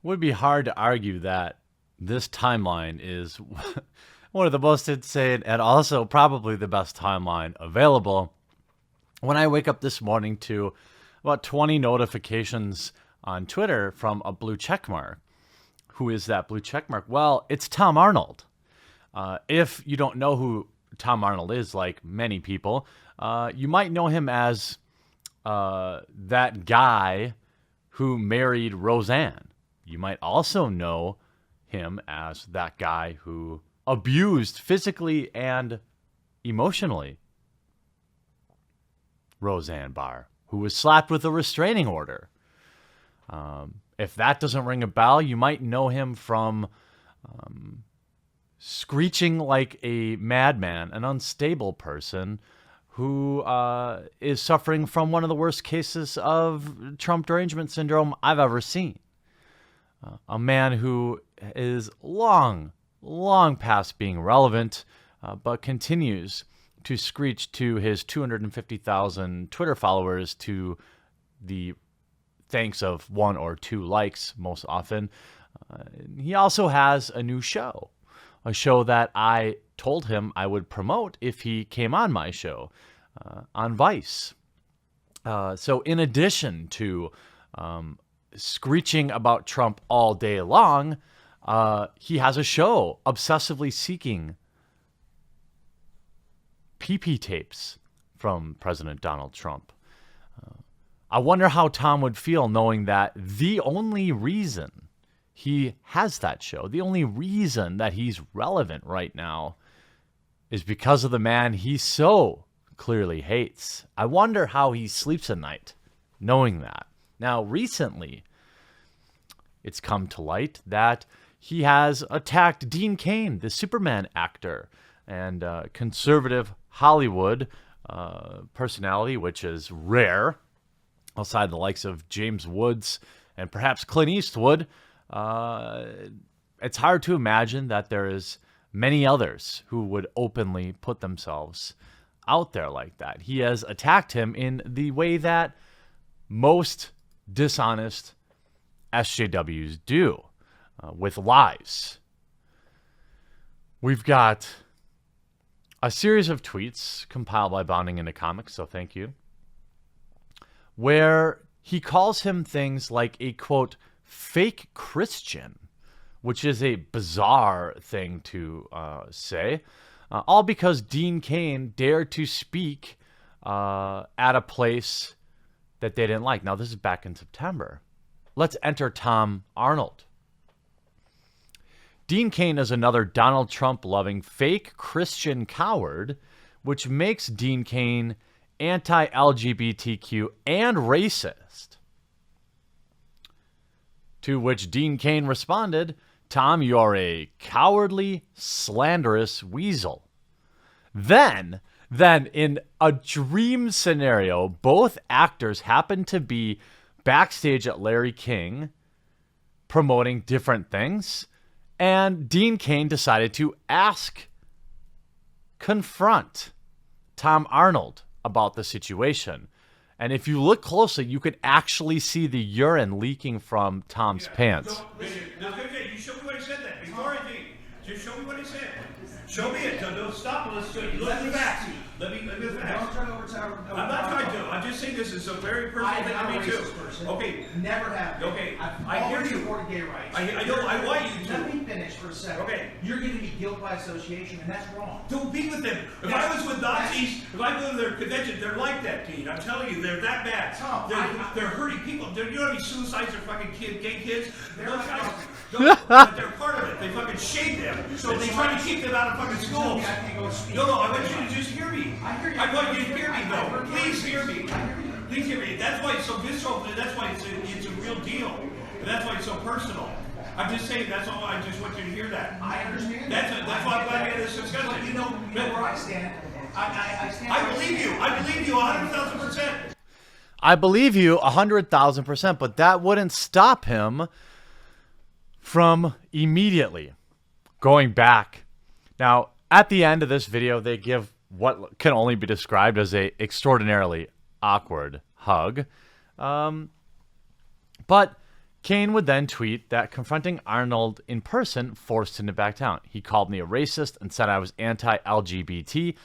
would be hard to argue that this timeline is one of the most insane and also probably the best timeline available. When I wake up this morning to about 20 notifications on Twitter from a blue checkmark. Who is that blue checkmark? Well, it's Tom Arnold. If you don't know who Tom Arnold is, like many people, you might know him as that guy who married Roseanne. You might also know him as that guy who abused physically and emotionally Roseanne Barr, who was slapped with a restraining order. If that doesn't ring a bell, you might know him from screeching like a madman, an unstable person who is suffering from one of the worst cases of Trump derangement syndrome I've ever seen. A man who is long past being relevant, but continues to screech to his 250,000 Twitter followers to the thanks of 1 or 2 likes most often. He also has a new show, a show that I told him I would promote if he came on my show on Vice. So in addition to screeching about Trump all day long, he has a show obsessively seeking PP tapes from President Donald Trump. I wonder how Tom would feel knowing that the only reason he has that show, the only reason that he's relevant right now, is because of the man he so clearly hates. I wonder how he sleeps at night knowing that. Now, recently, it's come to light that he has attacked Dean Cain, the Superman actor, and conservative Hollywood personality, which is rare outside the likes of James Woods and perhaps Clint Eastwood. It's hard to imagine that there is many others who would openly put themselves out there like that. He has attacked him in the way that most dishonest SJWs do, with lies. We've got a series of tweets compiled by Bounding into Comics, so thank you, where he calls him things like a, quote, fake Christian, which is a bizarre thing to say, all because Dean Cain dared to speak at a place that they didn't like. Now, this is back in September. Let's enter Tom Arnold. Dean Cain is another Donald Trump-loving fake Christian coward, which makes Dean Cain anti-LGBTQ and racist. To which Dean Cain responded, Tom, you're a cowardly, slanderous weasel. Then in a dream scenario, both actors happen to be backstage at Larry King promoting different things, and Dean Cain decided to confront Tom Arnold about the situation. And if you look closely, you could actually see the urine leaking from Tom's pants. You show me what he said then. Before I think, just show me what he said. Show me it. Don't stop. Let's look at the facts. Let me the facts. Don't turn over to I'm not trying to. I'm just saying this is a very personal thing to me too. Okay. Never have. Okay. I hear you. Supported gay rights. I know. I want you to. Let me finish for a second. Okay. You're giving me guilt by association, and that's wrong. Don't be with them. If I was with Nazis, if I go to their convention, they're like that, Dean. I'm telling you, they're that bad. Tom, they're hurting people. You know how many suicides are fucking gay kids? Those guys. But they're part of it. They fucking shade them. So they try to keep them out of fucking schools. No, I want you to just hear me. I want you to hear me, though. Please hear me. Please hear me. That's why it's so visceral. That's why it's a real deal. And that's why it's so personal. I'm just saying, that's all. I just want you to hear that. I understand. That's why I'm glad we had this discussion. But you know where I stand. I stand. I believe you. I believe you 100,000%. I believe you 100,000%, but that wouldn't stop him from immediately going back. Now, at the end of this video, they give what can only be described as a extraordinarily awkward hug. But Cain would then tweet that confronting Arnold in person forced him to back down. He called me a racist and said I was anti-LGBT.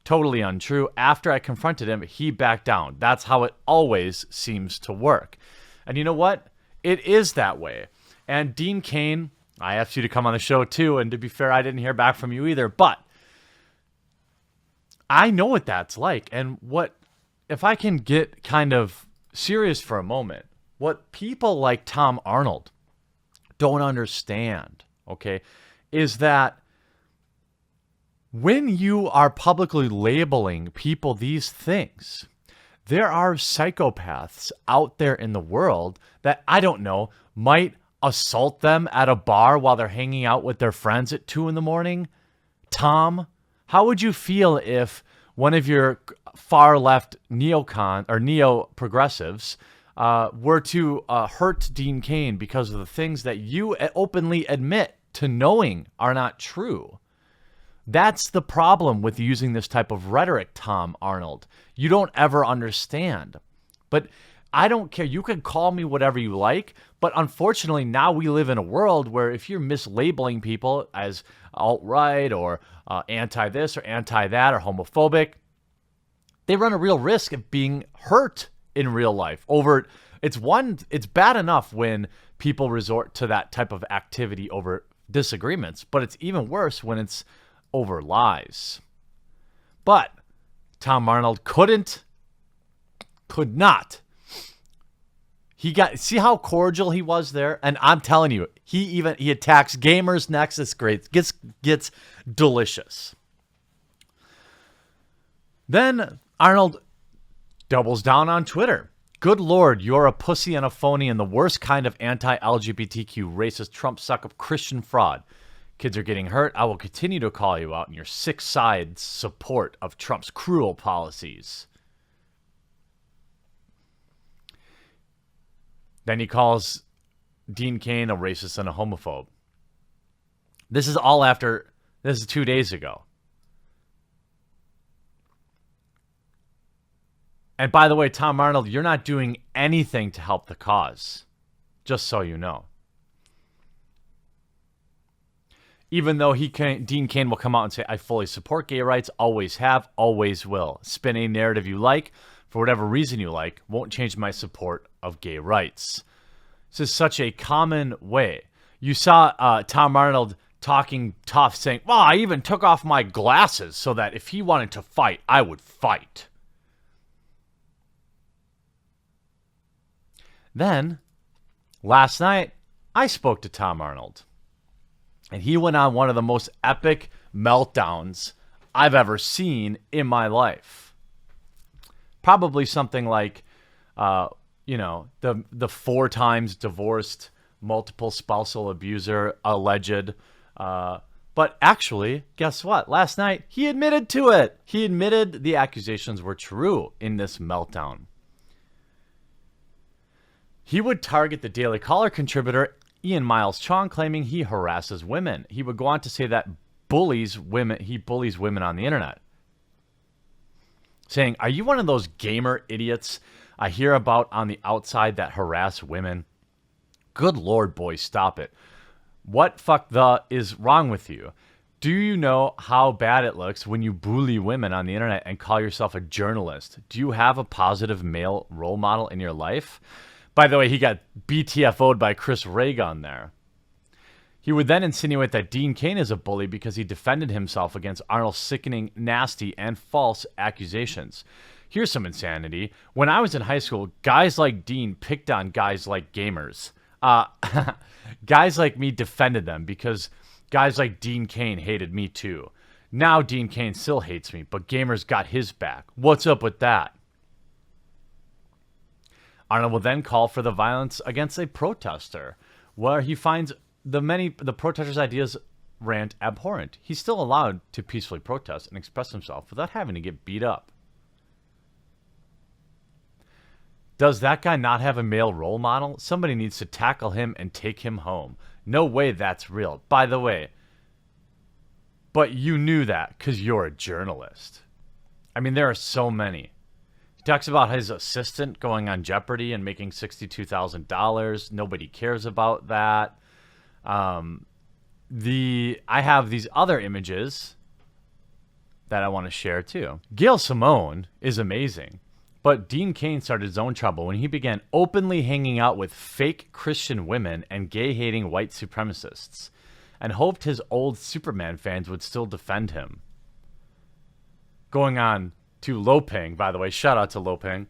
Totally untrue. After I confronted him, he backed down. That's how it always seems to work. And you know what? It is that way. And Dean Cain, I asked you to come on the show too, and to be fair, I didn't hear back from you either, but I know what that's like. And what, if I can get kind of serious for a moment, what people like Tom Arnold don't understand, okay, is that when you are publicly labeling people these things, there are psychopaths out there in the world that, I don't know, might assault them at a bar while they're hanging out with their friends at 2 a.m. Tom, how would you feel if one of your far left neo-progressives were to hurt Dean Cain because of the things that you openly admit to knowing are not true? That's the problem with using this type of rhetoric, Tom Arnold. You don't ever understand. But I don't care. You can call me whatever you like, but unfortunately now we live in a world where if you're mislabeling people as alt-right or anti-this or anti-that or homophobic, they run a real risk of being hurt in real life. It's bad enough when people resort to that type of activity over disagreements, but it's even worse when it's over lies. But Tom Arnold could not. See how cordial he was there? And I'm telling you, he attacks gamers next. It's great. Gets delicious. Then Arnold doubles down on Twitter. Good Lord, you're a pussy and a phony and the worst kind of anti-LGBTQ racist Trump suck-up Christian fraud. Kids are getting hurt. I will continue to call you out in your six-sided support of Trump's cruel policies. Then he calls Dean Cain a racist and a homophobe. This is 2 days ago. And by the way, Tom Arnold, you're not doing anything to help the cause. Just so you know. Even though Dean Cain will come out and say, I fully support gay rights, always have, always will. Spin a narrative you like, for whatever reason you like, won't change my support of gay rights. This is such a common way. You saw Tom Arnold talking tough, saying, well, I even took off my glasses so that if he wanted to fight, I would fight. Then, last night, I spoke to Tom Arnold. And he went on one of the most epic meltdowns I've ever seen in my life. Probably something like, the 4 times divorced, multiple spousal abuser, alleged. But actually, guess what? Last night, he admitted to it. He admitted the accusations were true in this meltdown. He would target the Daily Caller contributor Ian Miles Chong, claiming he harasses women. He would go on to say that he bullies women on the internet. Saying, are you one of those gamer idiots I hear about on the outside that harass women? Good Lord, boy, stop it. What is wrong with you? Do you know how bad it looks when you bully women on the internet and call yourself a journalist? Do you have a positive male role model in your life? By the way, he got BTFO'd by Chris Reagan there. He would then insinuate that Dean Cain is a bully because he defended himself against Arnold's sickening, nasty, and false accusations. Here's some insanity. When I was in high school, guys like Dean picked on guys like gamers. Guys like me defended them because guys like Dean Cain hated me too. Now Dean Cain still hates me, but gamers got his back. What's up with that? Arnold will then call for the violence against a protester, where he finds the protesters' ideas rant abhorrent. He's still allowed to peacefully protest and express himself without having to get beat up. Does that guy not have a male role model? Somebody needs to tackle him and take him home. No way that's real. By the way, but you knew that because you're a journalist. I mean, there are so many. He talks about his assistant going on Jeopardy and making $62,000. Nobody cares about that. I have these other images that I want to share too. Gail Simone is amazing, but Dean Cain started his own trouble when he began openly hanging out with fake Christian women and gay-hating white supremacists, and hoped his old Superman fans would still defend him. Going on to Loping, by the way, shout out to Loping.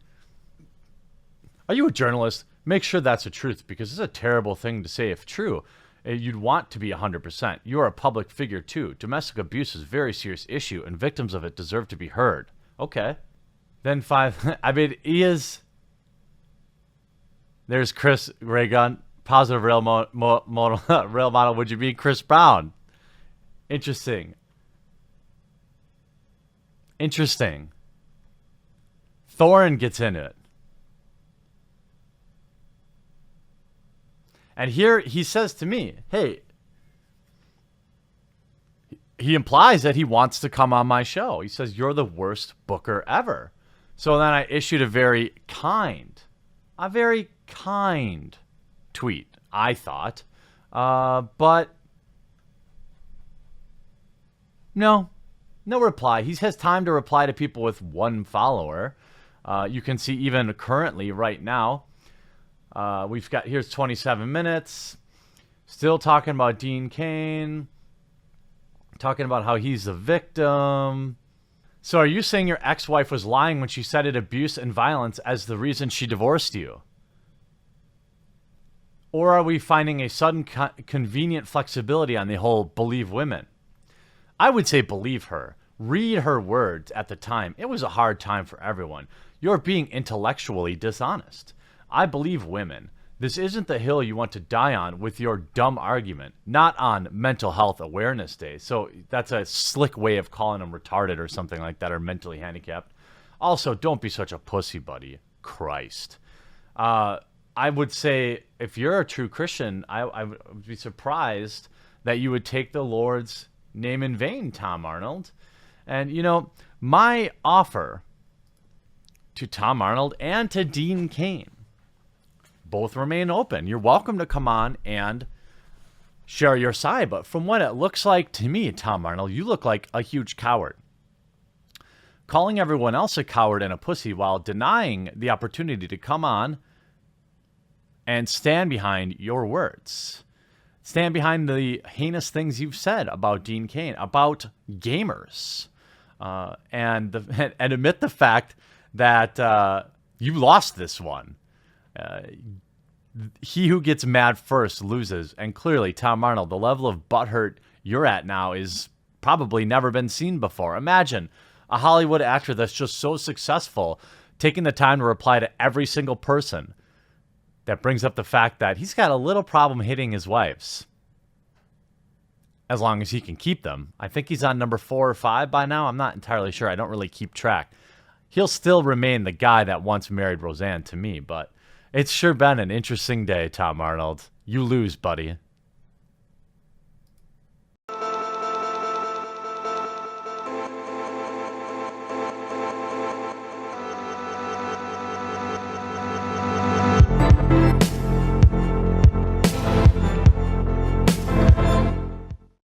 Are you a journalist? Make sure that's the truth, because it's a terrible thing to say if true. You'd want to be 100%. You are a public figure too. Domestic abuse is a very serious issue, and victims of it deserve to be heard. Okay. Then 5. I mean, he is. There's Chris Raygun, positive rail rail model. Would you be Chris Brown? Interesting. Thorin gets into it. And here he says to me, hey, he implies that he wants to come on my show. He says, you're the worst booker ever. So then I issued a very kind tweet, I thought. But no reply. He has time to reply to people with 1 follower. You can see even currently right now, here's 27 minutes, still talking about Dean Cain, talking about how he's the victim. So are you saying your ex-wife was lying when she cited abuse and violence as the reason she divorced you? Or are we finding a sudden convenient flexibility on the whole believe women? I would say believe her. Read her words at the time. It was a hard time for everyone. You're being intellectually dishonest. I believe women. This isn't the hill you want to die on with your dumb argument, not on Mental Health Awareness Day. So that's a slick way of calling them retarded or something like that, or mentally handicapped. Also, don't be such a pussy, buddy. Christ. I would say if you're a true Christian, I would be surprised that you would take the Lord's name in vain, Tom Arnold. And, you know, my offer to Tom Arnold and to Dean Cain both remain open. You're welcome to come on and share your side. But from what it looks like to me, Tom Arnold, you look like a huge coward. Calling everyone else a coward and a pussy while denying the opportunity to come on and stand behind your words. Stand behind the heinous things you've said about Dean Cain, about gamers, and admit the fact that you lost this one. He who gets mad first loses. And clearly, Tom Arnold, the level of butthurt you're at now is probably never been seen before. Imagine a Hollywood actor that's just so successful taking the time to reply to every single person that brings up the fact that he's got a little problem hitting his wives. As long as he can keep them. I think he's on number 4 or 5 by now. I'm not entirely sure. I don't really keep track. He'll still remain the guy that once married Roseanne to me, but it's sure been an interesting day, Tom Arnold. You lose, buddy.